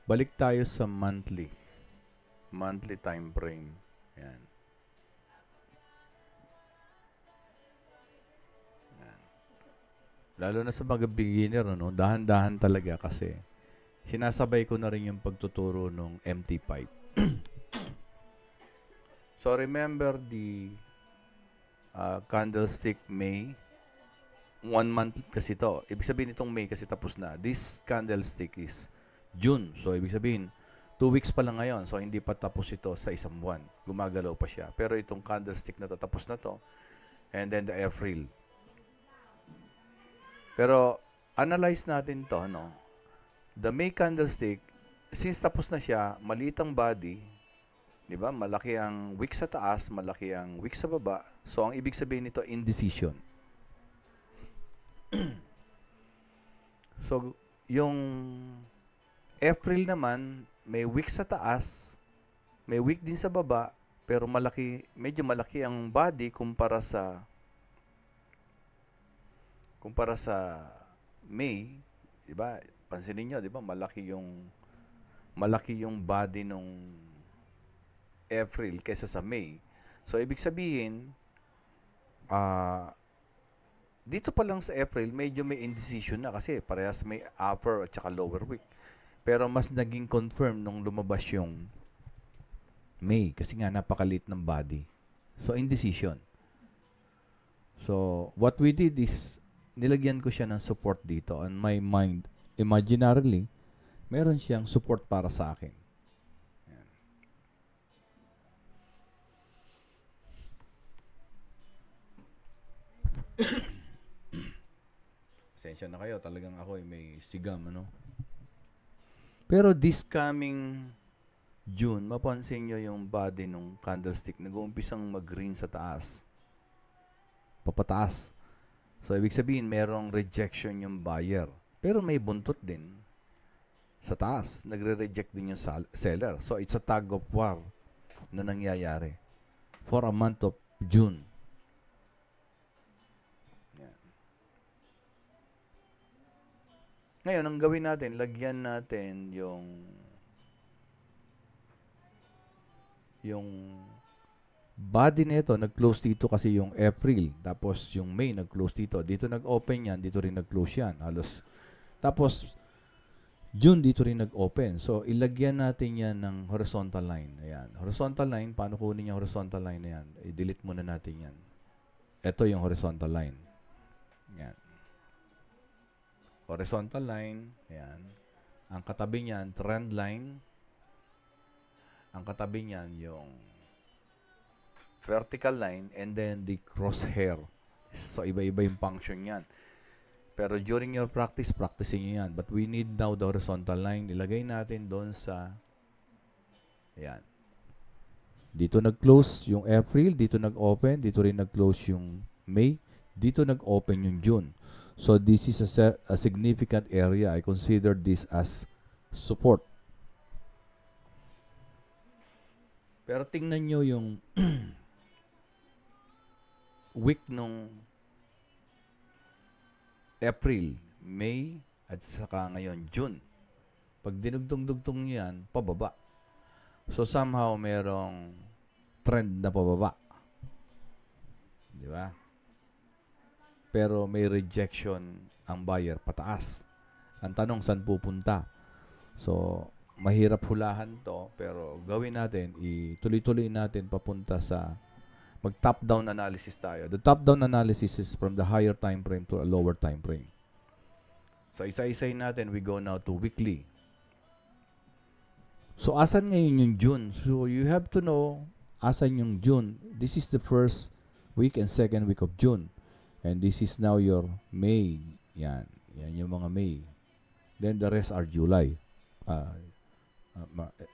Balik tayo sa monthly. Monthly time frame. Yan. Yan. Lalo na sa mga beginner, ano, dahan-dahan talaga kasi sinasabay ko na rin yung pagtuturo ng MT5. So remember the candlestick May. 1 month kasi to. Ibig sabihin itong May kasi tapos na. This candlestick is June. So ibig sabihin 2 weeks pa lang ngayon. So hindi pa tapos ito sa isang buwan. Gumagalaw pa siya. Pero itong candlestick na to tapos na to. And then the April. Pero analyze natin to, no? The May candlestick, since tapos na siya, maliit ang body, di ba? Malaki ang wick sa taas, malaki ang wick sa baba. So ang ibig sabihin nito, indecision. So yung April naman, may wick sa taas, may wick din sa baba, pero medyo malaki ang body kumpara sa May, 'di ba? Pansinin niyo, 'di ba? Malaki yung body nung April kaysa sa May. So ibig sabihin, dito pa lang sa April, medyo may indecision na kasi parehas may upper at saka lower wick. Pero mas naging confirm nung lumabas yung May kasi nga napakalit ng body. So indecision. So what we did is nilagyan ko siya ng support dito on my mind. Imaginarily, meron siyang support para sa akin. Yan. Pasensya na kayo, talagang ako may sigam, ano? Pero this coming June, mapansin nyo yung body ng candlestick nag-uumpisang mag-green sa taas. Papataas. So, ibig sabihin, merong rejection yung buyer. Pero may buntot din sa taas. Nagre-reject din yung seller. So, it's a tug of war na nangyayari for a month of June. Yan. Ngayon, ang gawin natin, lagyan natin yung body nito nag-close dito kasi yung April, tapos yung May nag-close dito. Dito nag-open yan, dito rin nag-close yan. Halos. Tapos June dito rin nag-open. So ilagyan natin yan ng horizontal line. Ayan. Horizontal line, paano kunin yung horizontal line na yan? I-delete muna natin yan. Ito yung horizontal line. Ayan. Horizontal line. Ayan. Ang katabi niyan, trend line. Ang katabi niyan, yung vertical line, and then the crosshair. So, iba-iba yung function yan. Pero during your practice, practicing nyo yan. But we need now the horizontal line. Ilagay natin doon sa, ayan. Dito nag-close yung April, dito nag-open, dito rin nag-close yung May, dito nag-open yung June. So, this is a significant area. I consider this as support. Pero tingnan nyo yung week nung April, May, at saka ngayon June. Pag dinugtong-dugtong nyo yan, pababa. So somehow merong trend na pababa. Di ba? Pero may rejection ang buyer pataas. Ang tanong, saan pupunta? So, mahirap hulahan to, pero gawin natin, ituloy-tuloy natin papunta sa mag-top-down analysis tayo. The top-down analysis is from the higher time frame to a lower time frame. So, isa-isay natin, we go now to weekly. So, asan ngayon yung June? So, you have to know, asan yung June? This is the first week and second week of June. And this is now your May. Yan. Yan yung mga May. Then, the rest are July.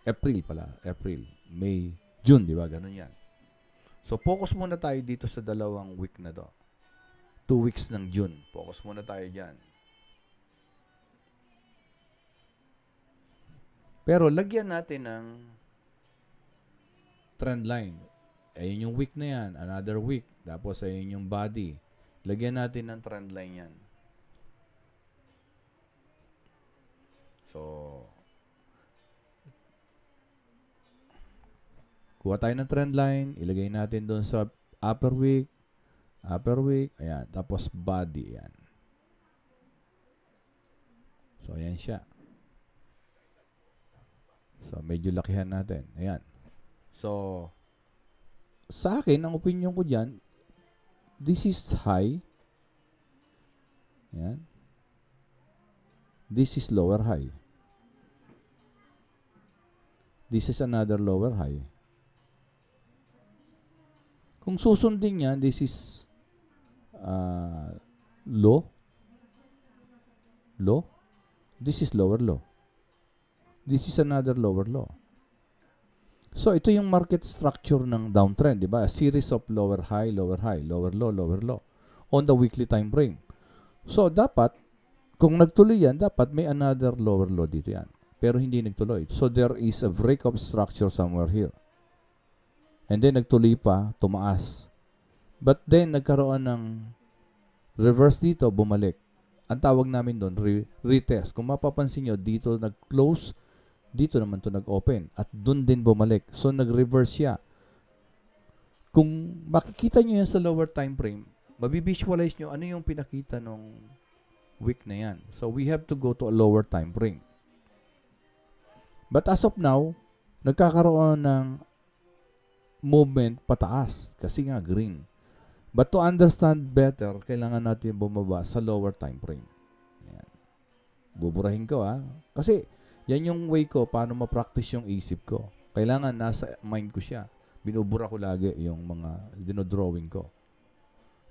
April pala. April, May, June, di ba? Ganun yan. So, focus muna tayo dito sa dalawang week na to. 2 weeks ng June. Focus muna tayo dyan. Pero, lagyan natin ng trend line. Ayun yung week na yan. Another week. Tapos, ayun yung body. Lagyan natin ng trend line yan. So, Kuha tayo ng trend line, ilagay natin doon sa upper wick, ayan. Tapos body, ayan. So, ayan siya. So, medyo lakihan natin. Ayan. So, sa akin, ang opinion ko dyan, this is high. Ayan. This is lower high. This is another lower high. Kung susundin niya, this is low. Low. This is lower low. This is another lower low. So, ito yung market structure ng downtrend, di ba? A series of lower high, lower low, lower low on the weekly time frame. So, dapat, kung nagtuloy yan, dapat may another lower low dito yan. Pero hindi nagtuloy. So, there is a break of structure somewhere here. And then, nagtuloy pa, tumaas. But then, nagkaroon ng reverse dito, bumalik. Ang tawag namin doon, retest. Kung mapapansin nyo, dito nag-close, dito naman to nag-open. At doon din bumalik. So, nag-reverse siya. Kung makikita nyo yan sa lower time frame, mabivisualize nyo ano yung pinakita nung week na yan. So, we have to go to a lower time frame. But as of now, nagkakaroon ng movement pataas kasi nga green. But to understand better, kailangan natin bumaba sa lower time frame. Ayan. Buburahin ko kasi yan yung way ko paano ma-practice yung isip ko. Kailangan nasa mind ko siya. Binubura ko lagi yung mga dinodrawing ko.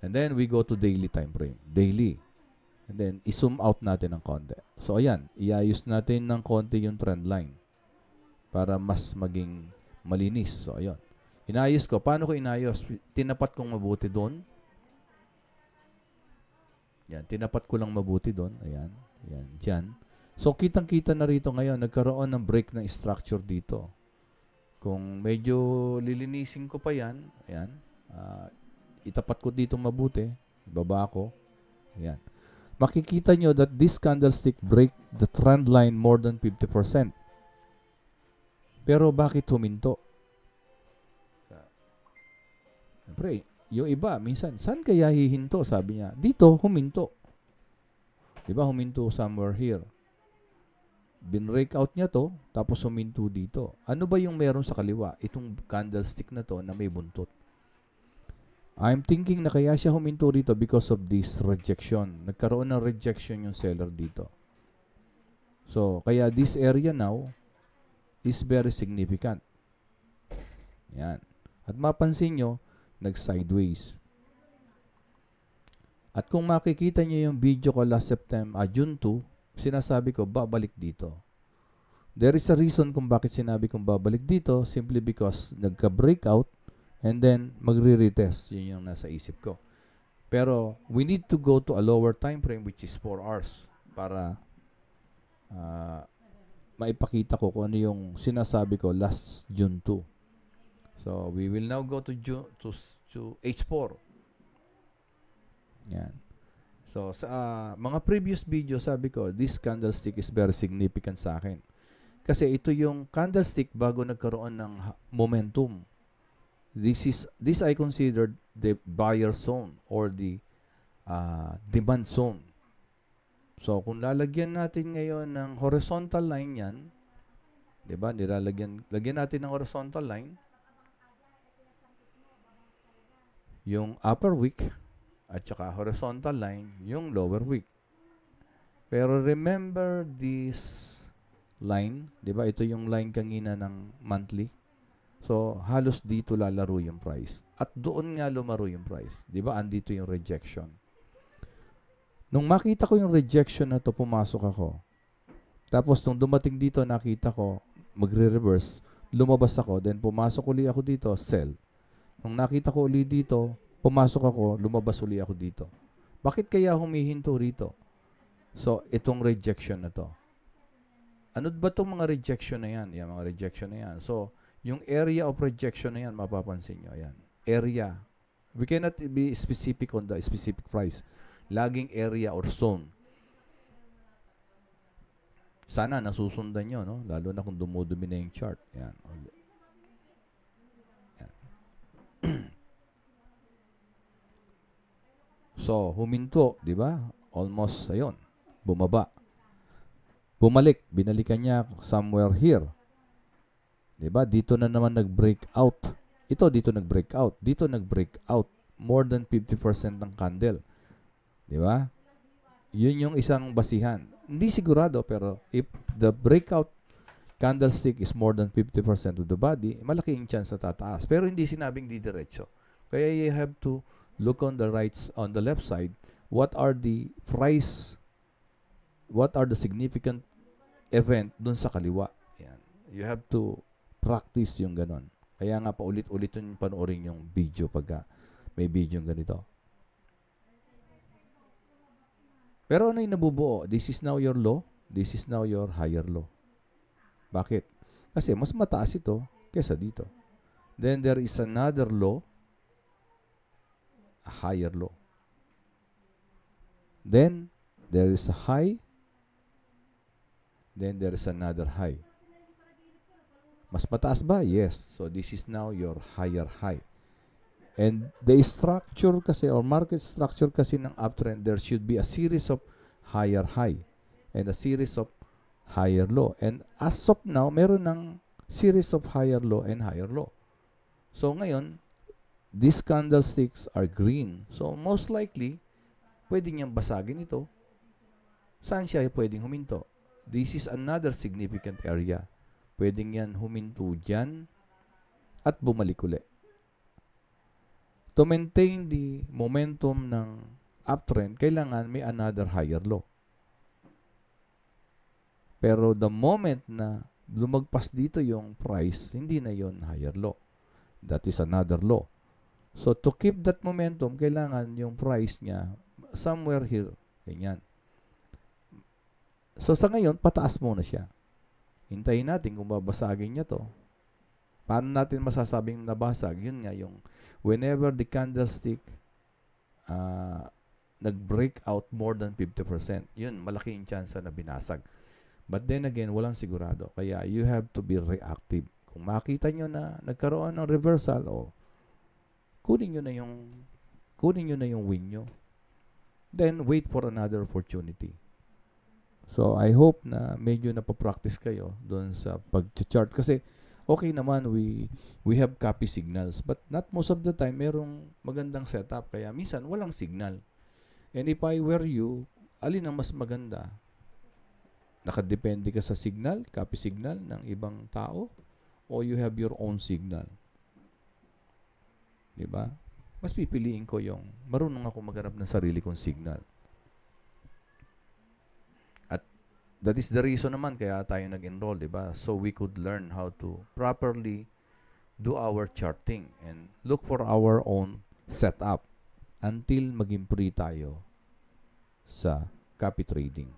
And then we go to daily time frame. Daily. And then i-zoom out natin ng konti. So ayan, iayos natin ng konti yung trend line para mas maging malinis. So ayun. Inayos ko. Paano ko inayos? Tinapat kong mabuti doon. Yan. Tinapat ko lang mabuti doon. Ayan. Ayan. Diyan. So, kitang-kita na rito ngayon. Nagkaroon ng break ng structure dito. Kung medyo lilinisin ko pa yan, ayan. Itapat ko dito mabuti. Ibaba ko. Ayan. Makikita nyo that this candlestick break the trend line more than 50%. Pero bakit huminto? Siyempre, yung iba, minsan, saan kaya hihinto? Sabi niya, dito, huminto. Diba, huminto somewhere here. Binrake out niya to, tapos huminto dito. Ano ba yung meron sa kaliwa? Itong candlestick na to na may buntot. I'm thinking na kaya siya huminto rito because of this rejection. Nagkaroon ng rejection yung seller dito. So, kaya this area now is very significant. Yan. At mapansin nyo, nag-sideways. At kung makikita nyo yung video ko last June 2, sinasabi ko, babalik dito. There is a reason kung bakit sinabi kong babalik dito, simply because nagka-breakout and then magre-retest. Yun yung nasa isip ko. Pero we need to go to a lower time frame which is 4 hours para maipakita ko kung ano yung sinasabi ko last June 2. So, we will now go to H4. Yan. So, sa mga previous video, sabi ko, this candlestick is very significant sa akin. Kasi ito yung candlestick bago nagkaroon ng momentum. This I considered the buyer zone or the demand zone. So, kung lalagyan natin ngayon ng horizontal line yan, diba? Lagyan natin ng horizontal line. Yung upper wick at saka horizontal line, yung lower wick. Pero remember this line, di ba? Ito yung line kanina ng monthly. So, halos dito lalaro yung price. At doon nga lumaro yung price. Di ba? Andito yung rejection. Nung makita ko yung rejection na to, pumasok ako. Tapos, nung dumating dito, nakita ko, magre-reverse, lumabas ako, then pumasok uli ako dito, sell. Nung nakita ko uli dito, pumasok ako, lumabas uli ako dito. Bakit kaya humihinto rito? So, itong rejection na to. Ano ba itong mga rejection na yan? Yan, mga rejection na yan. So, yung area of rejection na yan, mapapansin nyo. Yan. Area. We cannot be specific on the specific price. Laging area or zone. Sana nasusundan nyo, no? Lalo na kung dumudumi na yung chart. Yan. So, huminto, di ba? Almost, ayun, bumaba. Bumalik, binalikan niya somewhere here. Di ba? Dito na naman nag-break out. Ito, dito nag-break out. Dito nag-break out. More than 50% ng candle. Di ba? Yun yung isang basihan. Hindi sigurado, pero if the breakout candlestick is more than 50% of the body, malaki yung chance na tataas. Pero hindi sinabing didiretso. Kaya you have to look on the left side, what are the significant event dun sa kaliwa. Yan. You have to practice yung ganon. Kaya nga paulit-ulit yung panoorin yung video pagka may video yung ganito. Pero ano yung nabubuo? This is now your low. This is now your higher low. Bakit? Kasi mas mataas ito kesa dito. Then there is another low, a higher low. Then there is a high. Then there is another high. Mas mataas ba? Yes. So this is now your higher high. And the structure kasi or market structure kasi ng uptrend, there should be a series of higher high and a series of higher low. And as of now, meron ng series of higher low and higher low. So ngayon, these candlesticks are green. So most likely, pwede niyang basagin ito. Saan siya pwedeng huminto? This is another significant area. Pwedeng yan huminto dyan at bumalik ulit. To maintain the momentum ng uptrend, kailangan may another higher low. Pero the moment na lumagpas dito yung price, hindi na yon higher low. That is another low. So to keep that momentum, kailangan yung price niya somewhere here. Ganyan. So sa ngayon, pataas muna siya. Hintayin natin kung babasagin niya to. Paano natin masasabing nabasag? Yun nga yung whenever the candlestick nag-break out more than 50%, yun, malaki yung chance na binasag. But then again, walang sigurado. Kaya you have to be reactive. Kung makita nyo na nagkaroon ng reversal, kunin nyo na yung win nyo. Then wait for another opportunity. So I hope na medyo napapractice kayo doon sa pag-chart. Kasi okay naman, we have copy signals. But not most of the time, merong magandang setup. Kaya minsan, walang signal. And if I were you, alin ang mas maganda? Nakadepende ka sa signal, copy signal ng ibang tao, o you have your own signal? Diba? Mas pipiliin ko yung marunong ako maghanap ng sarili kong signal. At that is the reason naman kaya tayo nag-enroll, diba? So we could learn how to properly do our charting and look for our own setup until maging free tayo sa copy trading.